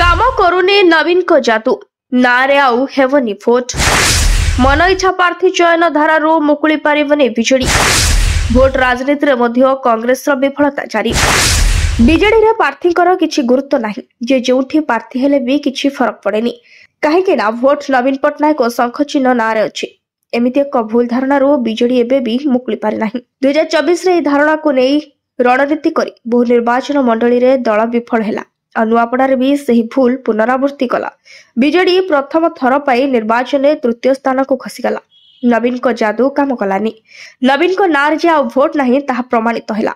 काम करुनी नवीन को जादू नारे आउ हेवनी भोट मन इच्छा प्रार्थी चयन धारारू मुकुली पारिबनी बिजेडी भोट राजनीति रे मध्य कांग्रेस रो विफलता जारी बिजेडी रे प्रार्थीकर किछि गुरुत्व नाही जे जोठी प्रार्थी हेले भी किछि फरक पड़ेनी काहेकि ना भोट नवीन पटनायक शंख चिन्ह नारे अछि एमिति एक भूल धारणारू बिजेडी एबे भी मुकुली पारि नाही 2024 रे धारणा को नै रणनीति करी बहु निर्वाचन मंडली रे दल विफल हेला नुआपड़ारे भी सही भूल पुनरावृत्ति कला बिजेडी प्रथम थर पाई निर्वाचन में तृतीय स्थान को खसीगला नवीन को जादू काम कलानी नवीन को नार जे आ भोट नहीं ताहा प्रमाणित हैला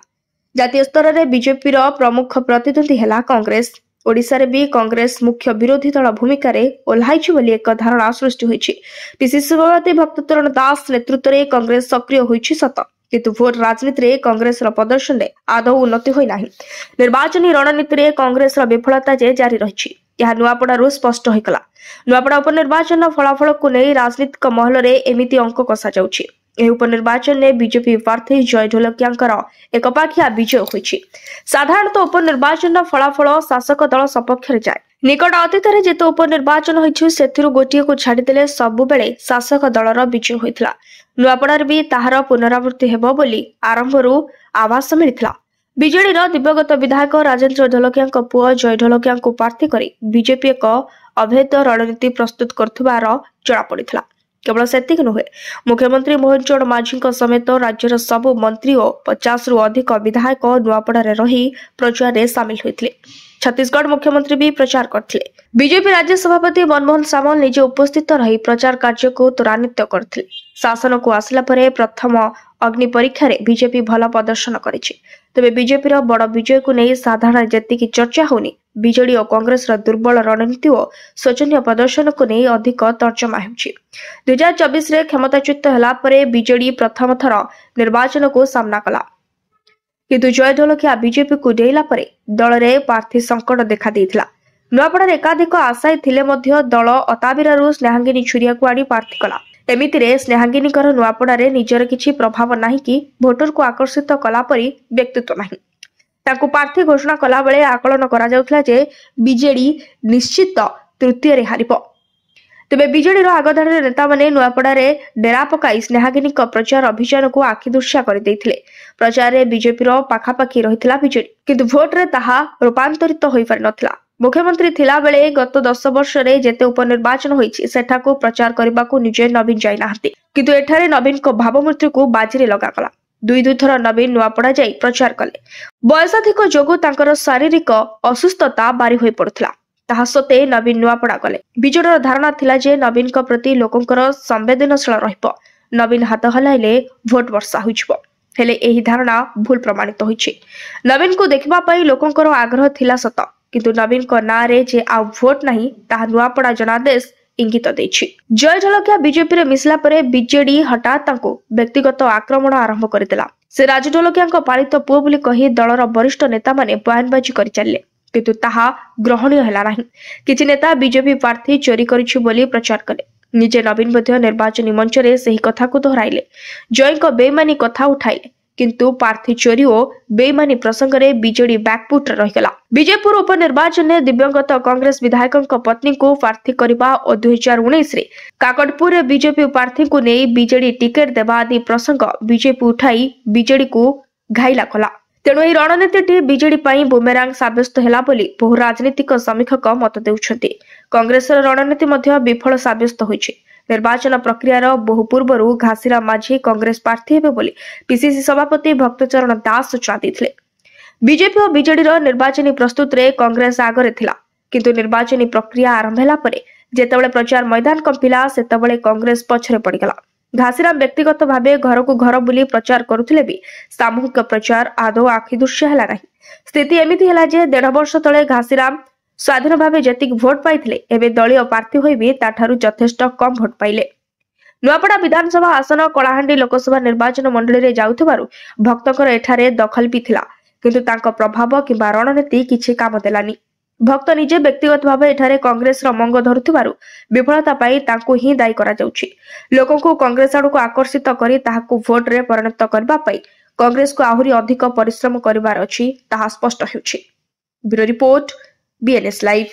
जातीय स्तर में बीजेपी रो प्रमुख प्रतिद्वंदी हैला कांग्रेस ओडिशा रे भी कांग्रेस मुख्य विरोधी दल भूमिका रे ओल्हाइछि बोली एक धारणा सृष्टि होइछि पीसीसी सभापति भक्तचरण दास नेतृत्व में कांग्रेस सक्रिय होइछि सत किंतु भोट राजनीति रे कांग्रेस रो प्रदर्शन रे आदौ उन्नति होई नाही निर्वाचन रणनीति रे कांग्रेस रो विफलता जे जारी रहिछि यह नुआपड़ारू स्पष्ट होइकला नुआपड़ा उपनिर्वाचन फलाफल को नै राजनीतिक महल रे एमिति अंक कसा जाउछि एही उपनिर्वाचन ने बीजेपी प्रार्थी जय ढोलकियांकर एकपाखिया विजय होइछि साधारणतः उपनिर्वाचन फलाफल शासक दल सपक्ष रे जाय निकट अतीत रे जेते उपनिर्वाचन होइछि सेथिरु गोटिए को छाडी देले सब बेले शासक दलर विजय होइथिला नुआपड़ार भी ताहार पुनरावृत्ति हेबो बोली आरंभरू आवास मिलिथिला बीजेडी दिवंगत विधायक राजेंद्र ढोलकिया पुओ जय ढोलकिया प्रार्थी करी बीजेपी एक अभेद रणनीति प्रस्तुत करथुबार जणा पड़िथिला केवल सेतिक नुहे मुख्यमंत्री मोहन चरण माझी समेत राज्यर सबु मंत्री और 50 रु अधिक विधायक नुआपड़ारे रही प्रचार में सामिल होते छत्तीसगढ़ मुख्यमंत्री भी प्रचार करते बीजेपी राज्य सभापति मनमोहन सामल निजे उपस्थित रही प्रचार कार्य को त्वरान्वित करते शासन को आसला परे प्रथम अग्नि परीक्षा रे बीजेपी भल प्रदर्शन करिछि तबे बीजेपी रो बड़ विजय को नहीं साधारण जेतिकी चर्चा होनी बीजेडी और कांग्रेस रो दुर्बल रणनीति और शोचनीय प्रदर्शन को नहीं अधिक तर्जमा होछि 2024 रे क्षमताच्युत होला परे बीजेडी प्रथम थर निर्वाचन को सामना कला किंतु जय ढोलकिया बीजेपी को डेला परे दल रे प्रार्थी संकट देखा देइथिला नुआपड़ा एकाधिक आशायी थिले मध्य दल अताबिरारू स्नेहांगिनी छुरिया को आड़ी प्रार्थी कला एमिति रे स्नेहांगिनीकर नुआपड़ा रे निजर किछि प्रभाव नाही कि भोटर को आकर्षित कला परी व्यक्तित्व नाही ताकू प्रार्थी घोषणा कला बेले आकलन करा जाउथला जे बीजेडी निश्चित तृतीय रे हारिबो तबे बीजेडी रो आगधाड़ी नेता माने नुआपड़ा रे डेरा पकाई स्नेहांगिनी प्रचार अभियान को आखिदुर्शा कर देथिले प्रचार रे बीजेपी रो पाखापाखी रहितला बीजेडी किंतु भोट रे ताहा रूपांतरित होई पारि नथिला मुख्यमंत्री थिला बेले गत 10 वर्ष रे जेते उपनिर्वाचन होईछि सेठा को प्रचार करबा को निजे नवीन जाई नाहंती किंतु एठारे नवीन को भावमूर्ति को बाजी लगा कला दुई थर नवीन नुआपड़ा जाई प्रचार कले बयसाधिक जोगु तांकर शारीरिक असुस्थता बारी होई पड़ुथला ताहा सते नवीन नुआपड़ा गले बिजेडीर धारणा थिला जे नवीन को प्रति लोकंकर संवेदनशील रहिबो नवीन हाथ हलाइले भोट वर्षा होइछबो हेले एही धारणा भूल प्रमाणित होइछि नवीन को देखबा पई लोकंकर आग्रह थिला सत किंतु नवीन को नारे जे आ भोट नहीं ताहा नुआपड़ा जनादेश इंगित देछि जय ढोलकिया बीजेपी रे मिसला परे बीजेडी हठात तांको व्यक्तिगत आक्रमण आरंभ करदेला से राज ढोलकिया पालित पुओ बोली कही दलर वरिष्ठ नेता माने बयानबाजी करि चलले किंतु ताहा ग्रहणीय हैला नाही किछि नेता बीजेपी प्रार्थी चोरी करिछु बोली प्रचार कले निजे नवीन मध्य निर्वाचनी मंच रे सही कथा को दोहराइले जय को बेईमानी कथा उठाइले किंतु प्रार्थी चोरी और बेईमानी प्रसंग रे बीजेडी बैकफुट रहिगला विजयपुर उपनिर्वाचन में दिवंगत कांग्रेस विधायक पत्नी को प्रार्थी करबा और 2019 रे काकटपुर रे बीजेपी प्रार्थी को नहीं बीजेडी टिकेट देबा आदि प्रसंग बीजेपी उठाई बीजेडी को घाइला कला तेणु एही रणनीति बीजेडी पई बुमेरांग साब्यस्त हैला बोली बहु राजनीतिक समीक्षक मत देउछन्ति कांग्रेस रणनीति मध्य विफल साब्यस्त होइछि निर्वाचन प्रक्रियार बहु पूर्वरु घासीराम माझी कांग्रेस प्रार्थी हेबे बोली पीसीसी सभापति भक्तचरण दास सूचना देथिले बीजेपी और बीजेडी निर्वाचनी प्रस्तुत रे कांग्रेस आगरे थिला किंतु निर्वाचनी प्रक्रिया आरंभ होला परे जेतेबेले प्रचार मैदान कंपिला सेतेबेले कांग्रेस पछरे पड़ीगला घासीराम व्यक्तिगत भावे घर को घर बुली प्रचार करुथिले भी सामूहिक प्रचार आदौ आखिदुर्शा हैला नाही स्थिति एमिति हैला जे 1.5 वर्ष तळे घासीराम स्वाधीन भावे जतिक भोट पाइथिले एबे दलीय प्रार्थी होई भी ताठारु यथेष्ट कम भोट पाइले नुआपड़ा विधानसभा आसन कलाहांडी लोकसभा निर्वाचन मंडली रे जाउथबारु भक्तकर एठारे दखल भी थिला किंतु तांको प्रभाव किबा रणनीति किछि काम देलानी भक्त निजे व्यक्तिगत भावे एठारे कांग्रेस रो मंग धरुथबारु विफलता पाई तांको ही दायी करा जाउछि लोकन को कांग्रेस आडू को आकर्षित करी ताहाको भोट रे परिणत करबा पाई कांग्रेस को आहुरी अधिक परिश्रम करिवार अछि ताहा स्पष्ट हेउछि। Bureau report BNS live.